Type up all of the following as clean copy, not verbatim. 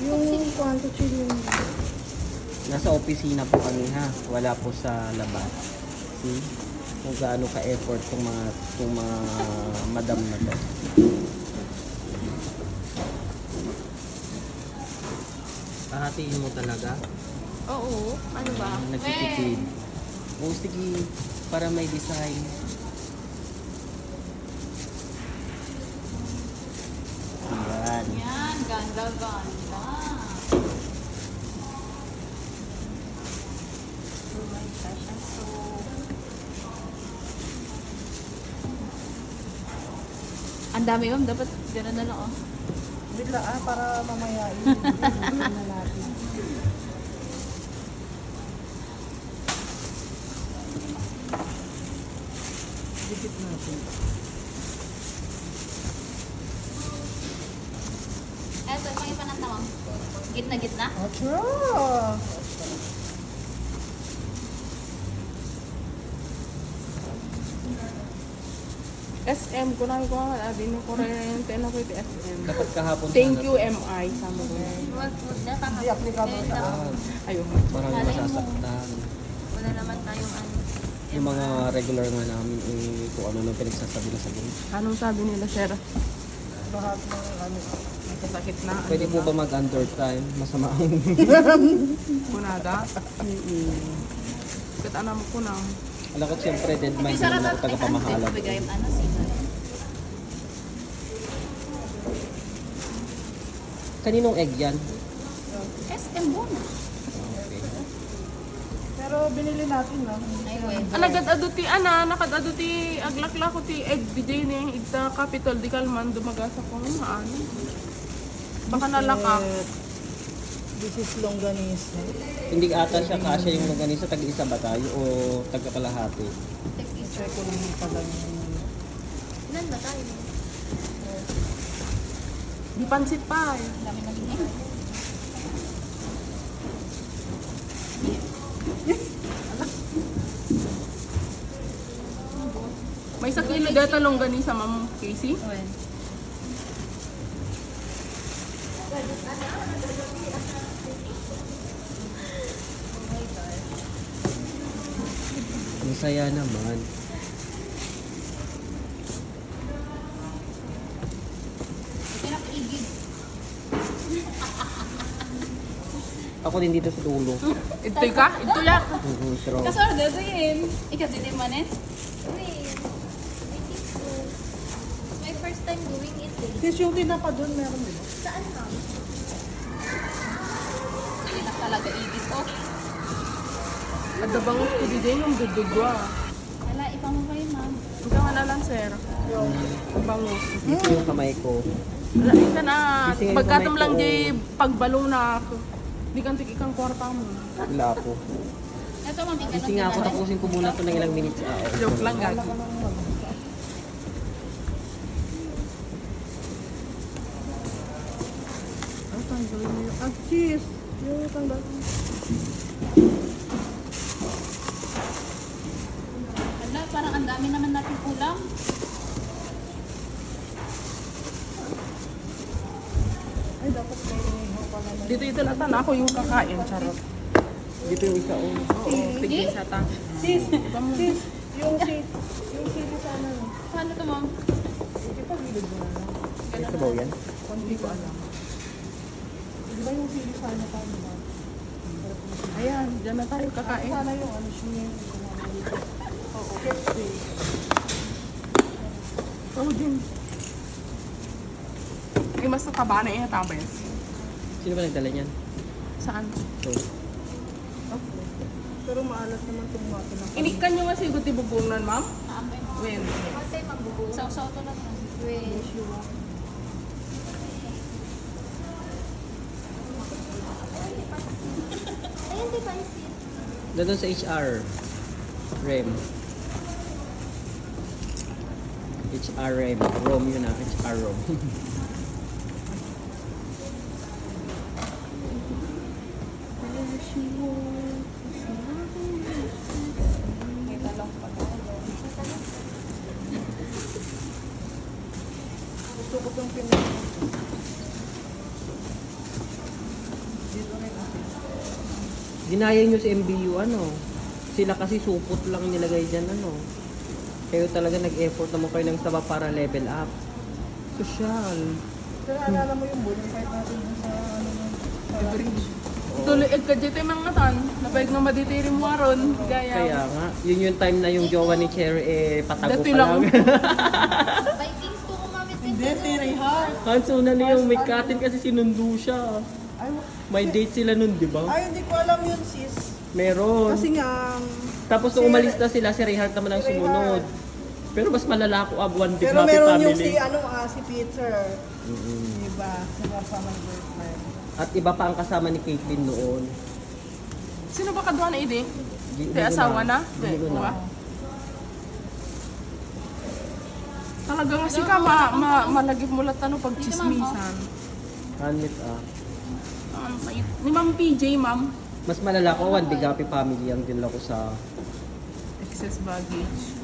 Yung kwanto chili. Nasa opisina po kami ha. Wala po sa labas. See? Kung gaano ka-effort tong mga madam na to. Pahatiin mo talaga. Oo. Ano ba? Nagtitipid. Oh, sige. Para may design. Yan. Yan. Ganda, ganda. Oh my gosh. I'm so... Ang dami ma'am. Dapat gano'n na lang oh. Bigla para mamaya i-review na natin. Dikit natin. Eto, pang ipananta ma'am. Gitna-gitna? Acha! SM ko na ko abi ni kurente na ko iti SM. Dapat kahapon Thank sana you to. MI sa mo. Wag na tama. Hindi applicable sa ayun. Parang masasaktan. Wala naman tayong ano. Yung mga regular nga namin, kung ano nang pinagsasabi na sa group. Anong sabi nila, sir? Lahat ng ano, sakit na. Pwede po ba mag-undertime? Masama ang... Kunada? Kat anam ko na. Alam ko siyempre, dead mind naman ako tagapamahalan. Bigay yung ano, siya. Kaninong egg yan? SM Bona. Okay. Pero binili natin na. Ay, wait. Nagad-aduti nakad-aduti aglakla ko ti egg bijay ni igta capital di kalman dumaga sa kung ano. Baka nalaka. This is longganisa. Hindi ata siya kasya yung longganisa, tag-isa ba tayo o tagkakalahati? Check ko lang pala Ilan ba tayo? di pansit pa eh. Ang dami na din eh. May sakilo data longganisa ma'am Casey. Well. Ang saya naman. Pinapaigid. Ako din dito sa dulo. Ito ka? Ito ya. Pero Kasar gagawin. Ikaw din manin? Wait. My first time doing it eh. Sis yung tinapa doon meron din. Saan ka? Hindi na talaga igit oh. At dabang ko din yung dudugwa. Wala, ipang mo kayo ma'am. Ito nga na lang sir. Yung bangus. busy yung kamay ko. Lain ka na. Gisingin Pagkatam kamay lang ko. di pagbalong na ako. Di kan tikikang kwarta mo. Wala po. Ito ma'am, ikaw Busy nga ako, tapusin ko muna ito ng ilang minutes. Joke lang gagi. Ang tanggalin mo yung... Ang cheese! Yung tanggalin mo. Wala, parang ang dami naman natin kulang. Ay, dapat may inihaw pa naman. Dito ito latan ako yung kakain. Charot. Dito yung isa oh. Oo, tigil sa ta. Sis! Sis! Yung sili sana. Paano to ma'am? Hindi pa bilid mo na lang. May sabaw yan? Hindi ko alam. Di ba yung sili sana pa nila? Ayan, dyan na tayo kakain. Sana yung ano siya oo, kasi. Oo, din. Ay, mas nataba na tabes. Sino ba nagdala niyan? Saan? So, Okay. Pero maalat naman itong mato na. Inikan nyo nga sigot ibubungan, ma'am? Aamay mo. When? Patay magbubuo. Sa to lang ma'am. Wait. Ayun, di ba yung doon sa HR. Rem. HR Rem. Rom yun ah. HR Rom. may talong pa tayo? Gusto ko itong pinag... Dinaya nyo si MBU, ano? Sila kasi supot lang nilagay dyan, ano? Kayo talaga nag-effort naman kayo ng staba para level up. Social. Pero alala mo yung bullying fight natin dun sa ano sa bridge. Tuloy ka dito mga tan. Nabayag nga maditiri mo aron. Kaya Gaya. nga, yun yung time na yung jowa ni Cherry patago Dati pa lang. lang. Vikings to kumamit din. Hindi, Terry Hart. Hanso na niya yung may katin kasi sinundo siya. May date sila nun, di ba? Ay, hindi ko alam yun, sis. Meron. Kasi nga, Tapos nung umalis na sila, si Reinhardt naman ang sumunod. Pero mas malala ko One Big Pero Happy meron Family. yung si Peter. Diba? Sinasama yung boyfriend. At iba pa ang kasama ni Caitlyn noon. sino ba kaduha na idi? Di- Tay di ko asawa na? Di ko na. Talagang si ka malagip mo lahat ano pag chismisan. Hanit Ang bait. Ni Ma'am PJ, ma'am. Mas malala ko One Big Happy Family ang din ko sa... Excess baggage.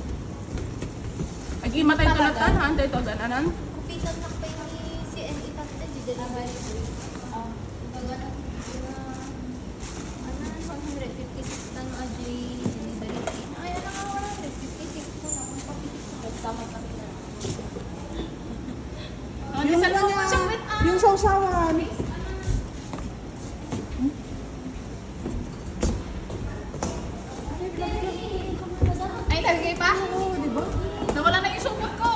Ay, matay to latan, ha? Antay to anan. Kupitan na pa ni CNE tapos di dala ba? Pagana 156 tan ajay delivery. Ay ano nga 156 ko na kung papitik ko tama kami na. Yung ano niya, yung sausawan. Ay lagay pa? Nawala na yung supot ko.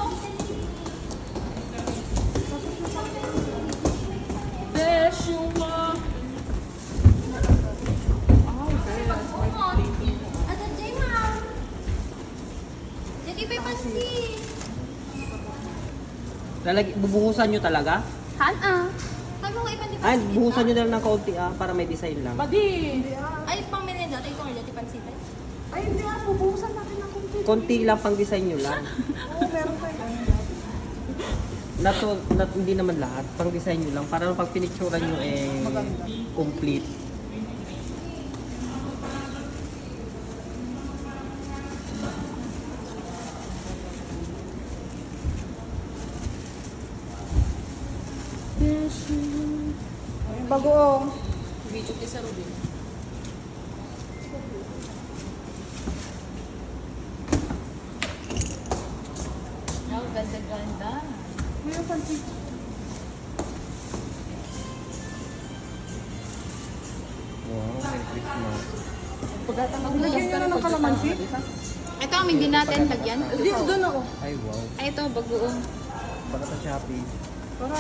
Beshua. Ada Jay ma'am. Jadi pa pansin. Bubuhusan nyo talaga? Han Sabi mo ipan di Ay, pansin. buhusan nyo na lang ng kaunti para may design lang. Badi. Ay pang merinda tayo kung dati pansin. Ay, hindi nga. Bubuhusan natin ng kunti. Konti lang pang design nyo lang. Oo, meron tayo. Hindi naman lahat. Pang design nyo lang. Para pag pinicturean nyo complete. Yung bagoong. Video kay sa Rubin. Oh, ganda-ganda. Mayroon pansit. Wow, Merry Christmas. Lagyan nyo na ng kalamansi. Ito ang hindi natin lagyan. Hindi, doon ako. Ay, wow. Ay ito bagoong. Baka sa Shopee. Para